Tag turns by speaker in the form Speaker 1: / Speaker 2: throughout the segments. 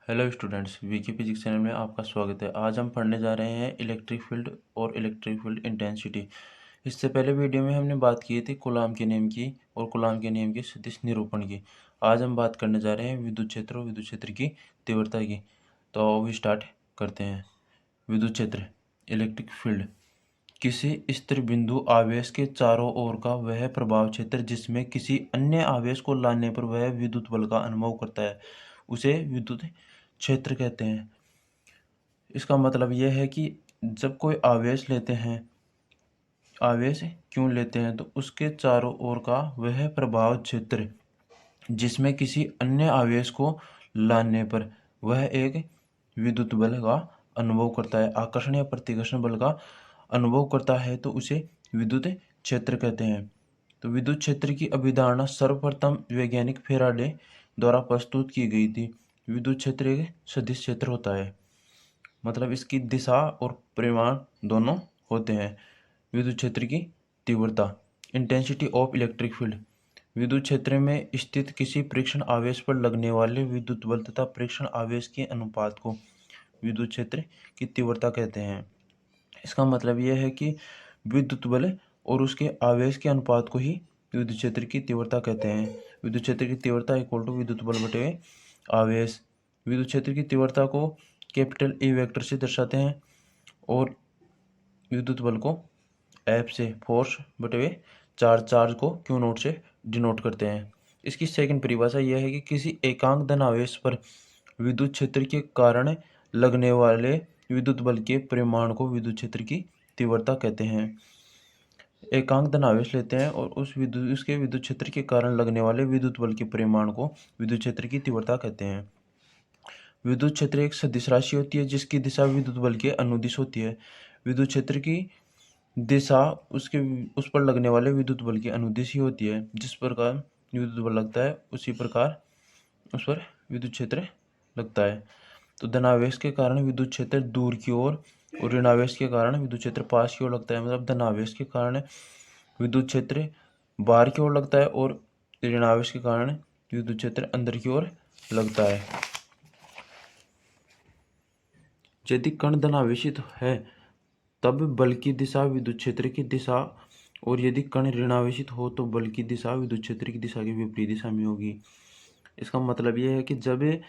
Speaker 1: Hello students, VK physics channel में आपका स्वागत है। आज हम पढ़ने जा रहे हैं इलेक्ट्रिक फील्ड और इलेक्ट्रिक फील्ड इंटेंसिटी। इससे पहले वीडियो में हमने बात की थी कूलाम के नियम की और कूलाम के नियम के सदिश निरूपण की। आज हम बात करने जा रहे हैं विद्युत क्षेत्र और विद्युत क्षेत्र की तीव्रता की। तो अभी स्टार्ट करते हैं। विद्युत क्षेत्र इलेक्ट्रिक फील्ड किसी स्थिर बिंदु आवेश के चारों ओर का वह प्रभाव क्षेत्र जिसमें किसी अन्य आवेश को लाने पर वह विद्युत बल का अनुभव करता है, उसे विद्युत क्षेत्र कहते हैं। इसका मतलब यह है कि जब कोई आवेश लेते हैं, आवेश क्यों लेते हैं, तो उसके चारों ओर का वह प्रभाव क्षेत्र जिसमें किसी अन्य आवेश को लाने पर वह एक विद्युत बल का अनुभव करता है, आकर्षण या प्रतिकर्षण बल का अनुभव करता है, तो उसे विद्युत क्षेत्र कहते हैं। तो विद्युत क्षेत्र की अवधारणा सर्वप्रथम वैज्ञानिक फेराडे द्वारा प्रस्तुत की गई थी। विद्युत क्षेत्र एक सदिश क्षेत्र होता है, मतलब इसकी दिशा और परिमाण दोनों होते हैं। विद्युत क्षेत्र की तीव्रता इंटेंसिटी ऑफ इलेक्ट्रिक फील्ड विद्युत क्षेत्र में स्थित किसी परीक्षण आवेश पर लगने वाले विद्युत बल तथा परीक्षण आवेश के अनुपात को विद्युत क्षेत्र की तीव्रता कहते हैं। इसका मतलब यह है कि विद्युत बल और उसके आवेश के अनुपात को ही विद्युत क्षेत्र की तीव्रता कहते हैं। विद्युत क्षेत्र की तीव्रता इक्वल टू विद्युत बल बटे आवेश। विद्युत क्षेत्र की तीव्रता को कैपिटल ई वेक्टर से दर्शाते हैं और विद्युत बल को एफ से, फोर्स बटे चार्ज को क्यू नोट से डिनोट करते हैं। इसकी सेकंड परिभाषा यह है कि किसी एकांक धन आवेश पर विद्युत क्षेत्र के कारण लगने वाले विद्युत बल के परिमाण को विद्युत क्षेत्र की तीव्रता कहते हैं। एकांक धन आवेश लेते हैं और उसके विद्युत क्षेत्र के कारण लगने वाले विद्युत बल के परिमाण को विद्युत क्षेत्र की तीव्रता कहते हैं। विद्युत क्षेत्र एक सदिश राशि होती है जिसकी दिशा विद्युत बल के अनुदिश होती है। विद्युत क्षेत्र की दिशा उस पर लगने वाले विद्युत बल की अनुदिश ही होती है। जिस प्रकार विद्युत बल लगता है उसी प्रकार उस पर विद्युत क्षेत्र लगता है। तो धनावेश के कारण विद्युत क्षेत्र दूर की ओर और ऋणावेश के कारण विद्युत क्षेत्र पास की ओर लगता है। मतलब धनावेश के कारण विद्युत क्षेत्र बाहर की ओर लगता है और ऋणावेश के कारण विद्युत क्षेत्र अंदर की ओर लगता है। यदि कण धनावेशित है तब बल की दिशा विद्युत क्षेत्र की दिशा, और यदि कण ऋणावेशित हो तो बल की दिशा विद्युत क्षेत्र की दिशा के विपरीत दिशा में होगी। इसका मतलब यह है कि जब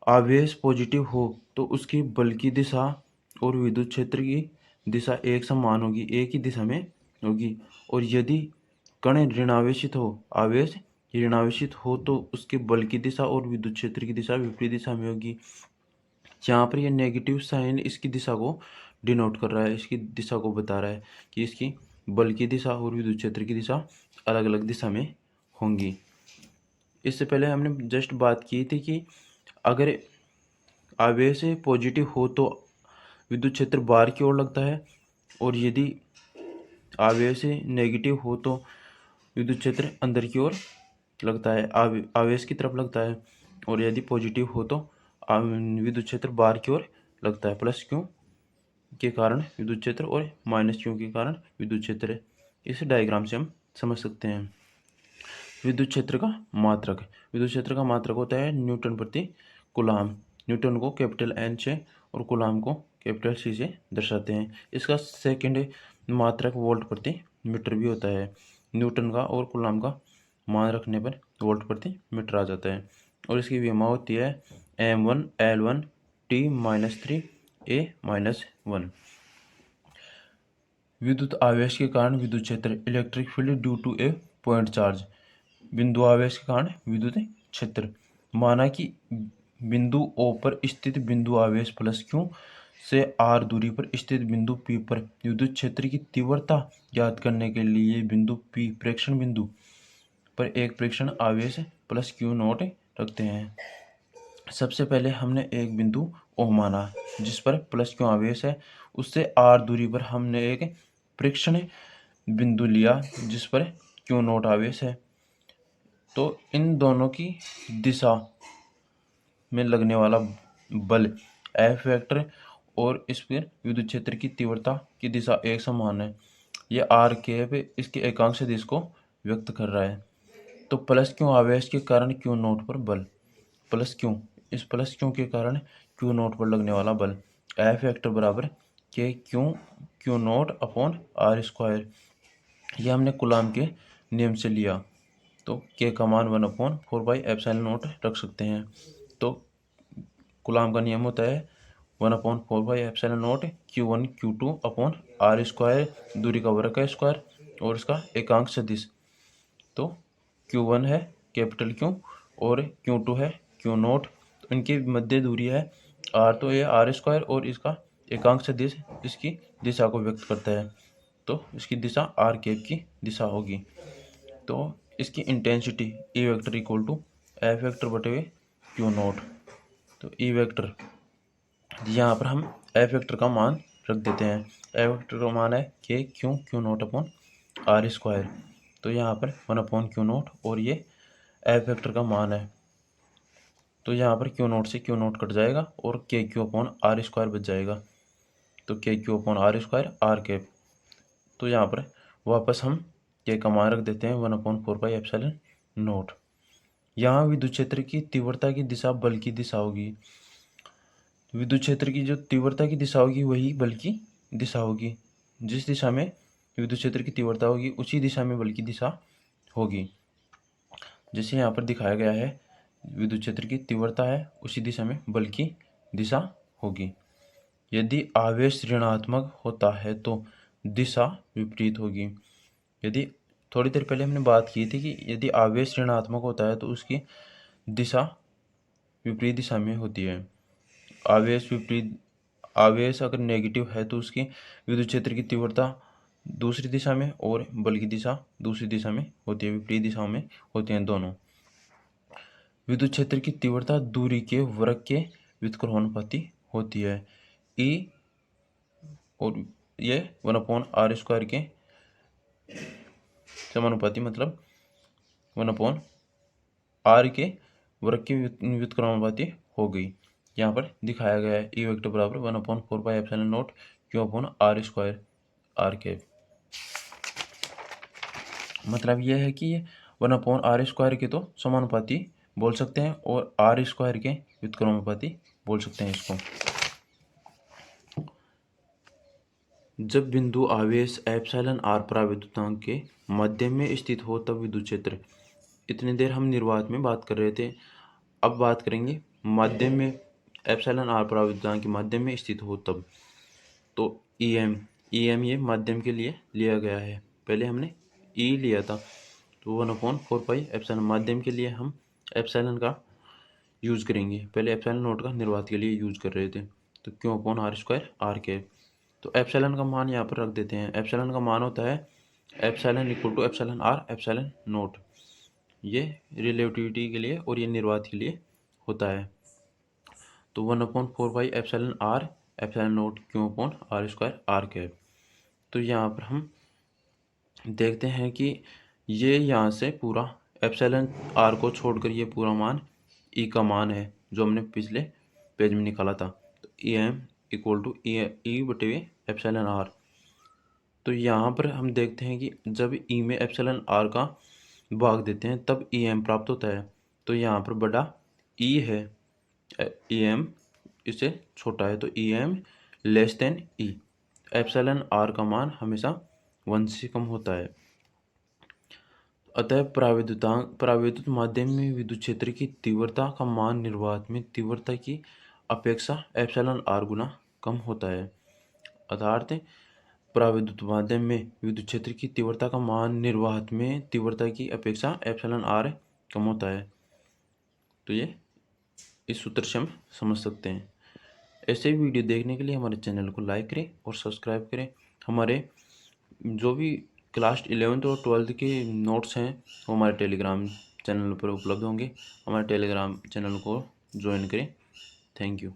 Speaker 1: आवेश पॉजिटिव हो तो उसकी बल की दिशा और विद्युत क्षेत्र की दिशा एक समान होगी, एक ही दिशा में होगी। और यदि कण ऋणावेशित हो, आवेश ऋणावेशित हो तो उसके बल की दिशा और विद्युत क्षेत्र की दिशा विपरीत दिशा में होगी। यहाँ पर यह नेगेटिव साइन इसकी दिशा को डिनोट कर रहा है, इसकी दिशा को बता रहा है कि इसकी बल की दिशा और विद्युत क्षेत्र की दिशा अलग अलग दिशा में होंगी। इससे पहले हमने जस्ट बात की थी कि अगर आवेश पॉजिटिव हो तो विद्युत क्षेत्र बाहर की ओर लगता है, और यदि आवेश नेगेटिव हो तो विद्युत क्षेत्र अंदर की ओर लगता है, आवेश की तरफ लगता है। और यदि पॉजिटिव हो तो विद्युत क्षेत्र बाहर की ओर लगता है, प्लस क्यू के कारण विद्युत क्षेत्र और माइनस क्यू के कारण विद्युत क्षेत्र। इस डायग्राम से हम समझ सकते हैं। विद्युत क्षेत्र का मात्रक, विद्युत क्षेत्र का मात्रक होता है न्यूटन प्रति कूलाम। न्यूटन को कैपिटल एन से और कूलाम को कैपिटल सी से दर्शाते हैं। इसका सेकंड मात्रक वोल्ट प्रति मीटर भी होता है। न्यूटन का और कूलाम का मान रखने पर वोल्ट प्रति मीटर आ जाता है। और इसकी विमा होती है m1 L1 T-3 A-1। विद्युत आवेश के कारण विद्युत क्षेत्र electric field due to a point charge. बिंदु आवेश के कारण विद्युत क्षेत्र। माना कि बिंदु O पर स्थित बिंदु आवेश प्लस Q से R दूरी पर स्थित बिंदु P पर विद्युत क्षेत्र की तीव्रता ज्ञात करने के लिए बिंदु P प्रेक्षण बिंदु पर एक प्रेक्षण आवेश प्लस Q नोट रखते हैं। सबसे पहले हमने एक बिंदु O माना जिस पर प्लस Q आवेश है, उससे R दूरी पर हमने एक प्रेक्षण बिंदु लिया जिस पर Q नोट आवेश है। तो इन दोनों की दिशा में लगने वाला बल एफ वेक्टर और इस पर विद्युत क्षेत्र की तीव्रता की दिशा एक समान है। यह आर कैप इसके एकांक सदिश को व्यक्त कर रहा है। तो प्लस क्यू आवेश के कारण क्यू नोट पर बल प्लस क्यू इस प्लस क्यू के कारण क्यू नोट पर लगने वाला बल एफ वेक्टर बराबर k q not upon r square. यह हमने कूलाम के नियम से लिया, तो के का मान 1/4 रख सकते हैं। तो कूलाम का नियम होता है 1/4 Q1 Q2 upon r square, दूरी का वर्ग का स्क्वायर और इसका एकांक सदिश। तो Q1 है कैपिटल Q और Q2 है Q नोट, तो इनकी मध्य दूरी है R, तो ये आर स्क्वायर और इसका एकांक सदिश इसकी दिशा को व्यक्त करता है, तो इसकी दिशा आर कैप की दिशा होगी। तो इसकी intensity e vector equal to f vector बटे हुए क्यू नोट। तो ई वेक्टर यहाँ पर हम एफ वेक्टर का मान रख देते हैं। एफ वेक्टर का मान है k q not upon r square. तो यहाँ पर 1/क्यू नोट और ये एफ वेक्टर का मान है, तो यहाँ पर क्यू नोट से क्यू नोट कट जाएगा और के क्यू अपॉन आर स्क्वायर बच जाएगा। तो k q upon r square r cap. तो यहाँ पर वापस हम के का मान रख देते हैं 1/4 यहाँ विद्युत क्षेत्र की तीव्रता की दिशा बल की दिशा होगी। विद्युत क्षेत्र की जो तीव्रता की दिशा होगी वही बल की दिशा होगी। जिस दिशा में विद्युत क्षेत्र की तीव्रता होगी उसी दिशा में बल की दिशा होगी। जैसे यहाँ पर दिखाया गया है, विद्युत क्षेत्र की तीव्रता है उसी दिशा में बल की दिशा होगी। यदि आवेश ऋणात्मक होता है तो दिशा विपरीत होगी। यदि थोड़ी देर पहले हमने बात की थी कि यदि आवेश ऋणात्मक होता है तो उसकी दिशा विपरीत दिशा में होती है। आवेश अगर नेगेटिव है तो उसकी विद्युत क्षेत्र की तीव्रता दूसरी दिशा में और बल की दिशा दूसरी दिशा में होती है, विपरीत दिशाओं में होती हैं दोनों। विद्युत क्षेत्र की तीव्रता दूरी के वर्ग के व्युत्क्रमानुपाती होती है। ई और ये 1/r² के समानुपाती, मतलब 1/r के वर्ग के व्युत्क्रमानुपाती हो गई। यहाँ पर दिखाया गया है ई वेक्टर बराबर 1/4 Q upon r square r cap. मतलब यह है कि ये 1/r² के तो समानुपाती बोल सकते हैं और आर स्क्वायर के व्युत्क्रमानुपाती बोल सकते हैं इसको। जब बिंदु आवेश एप्सिलॉन आर पराविद्युतांक के मध्य में स्थित हो तब विद्युत क्षेत्र। इतनी देर हम निर्वात में बात कर रहे थे, अब बात करेंगे मध्य में। एप्सिलॉन आर पराविद्युतांक के मध्य में स्थित हो तब। तो EM ये माध्यम के लिए लिया गया है। पहले हमने E लिया था, तो 1/4 एप्सिलॉन माध्यम के लिए हम एप्सिलॉन का यूज़ करेंगे। पहले एप्सिलॉन नोट का निर्वात के लिए यूज़ कर रहे थे, तो q upon r square r cap. तो एप्सिलॉन का मान यहाँ पर रख देते हैं। एप्सिलॉन का मान होता है epsilon equal to epsilon r epsilon not. ये रिलेटिविटी के लिए और ये निर्वात के लिए होता है। तो 1/4 epsilon r epsilon not q upon r square r cap. तो यहाँ पर हम देखते हैं कि ये यहाँ से पूरा एप्सिलॉन आर को छोड़कर ये पूरा मान ई का मान है जो हमने पिछले पेज में निकाला था। तो EM इक्वल टू ई बटे एप्सिलॉन आर। तो यहाँ पर हम देखते हैं कि जब ई में एप्सिलॉन आर का भाग देते हैं तब EM प्राप्त होता है। तो यहाँ पर बड़ा ई है, EM इससे छोटा है, तो EM less than e. Epsilon r का मान हमेशा 1 से कम होता है। अतः परावैद्युत माध्यम में विद्युत क्षेत्र की तीव्रता का मान निर्वात में तीव्रता की अपेक्षा एप्सिलॉन आर गुना कम होता है। अर्थात परावैद्युत माध्यम में विद्युत क्षेत्र की तीव्रता का मान निर्वात में तीव्रता की अपेक्षा एप्सिलॉन आर कम होता है। तो ये इस सूत्र से हम समझ सकते हैं। ऐसे वीडियो देखने के लिए हमारे चैनल को लाइक करें और सब्सक्राइब करें। हमारे जो भी क्लास 11th और 12th के नोट्स हैं वो हमारे टेलीग्राम चैनल पर उपलब्ध होंगे। हमारे टेलीग्राम चैनल को ज्वाइन करें। Thank you.